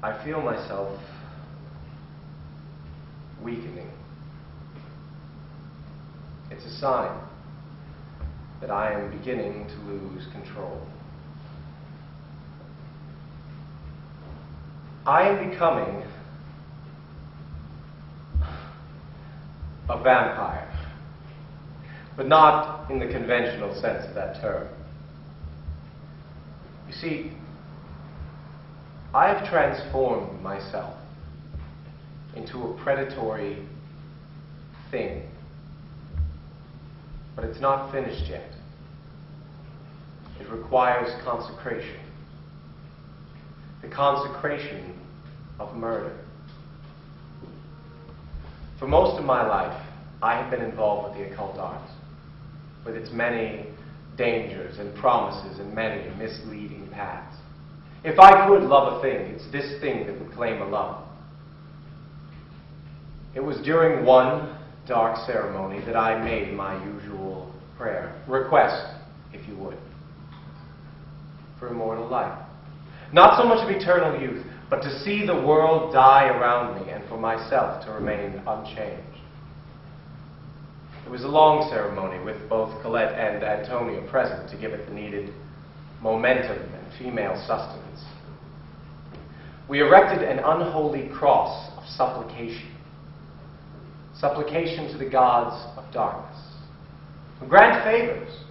I feel myself weakening. It's a sign that I am beginning to lose control. I am becoming a vampire, but not in the conventional sense of that term. You see, I have transformed myself into a predatory thing, but it's not finished yet. It requires consecration. The consecration of murder. For most of my life, I have been involved with the occult arts, with its many dangers and promises and many misleading paths. If I could love a thing, it's this thing that would claim a love. It was during one dark ceremony that I made my usual prayer, request, if you would, for immortal life. Not so much of eternal youth, but to see the world die around me and for myself to remain unchanged. It was a long ceremony with both Colette and Antonia present to give it the needed momentum and female sustenance. We erected an unholy cross of supplication. Supplication to the gods of darkness, who grant favors,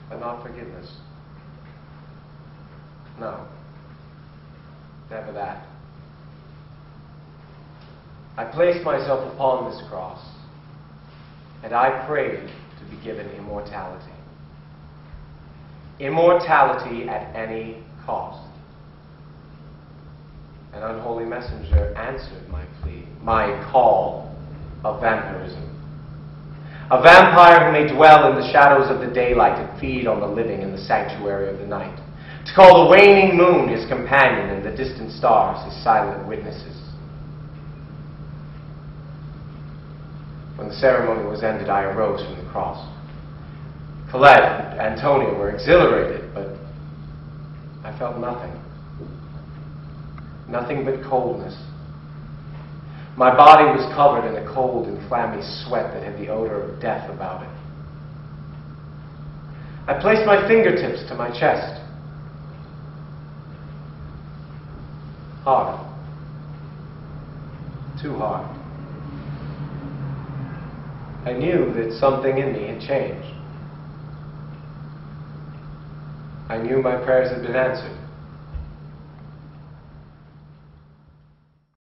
but not forgiveness. No, never that. I placed myself upon this cross, and I prayed to be given immortality. Immortality at any cost. An unholy messenger answered my plea, my call of vampirism. A vampire who may dwell in the shadows of the daylight and feed on the living in the sanctuary of the night. To call the waning moon his companion and the distant stars his silent witnesses. When the ceremony was ended, I arose from the cross. Colette and Antonia were exhilarated, but I felt nothing. Nothing but coldness. My body was covered in a cold and clammy sweat that had the odor of death about it. I placed my fingertips to my chest. Hard. Too hard. I knew that something in me had changed. I knew my prayers had been answered.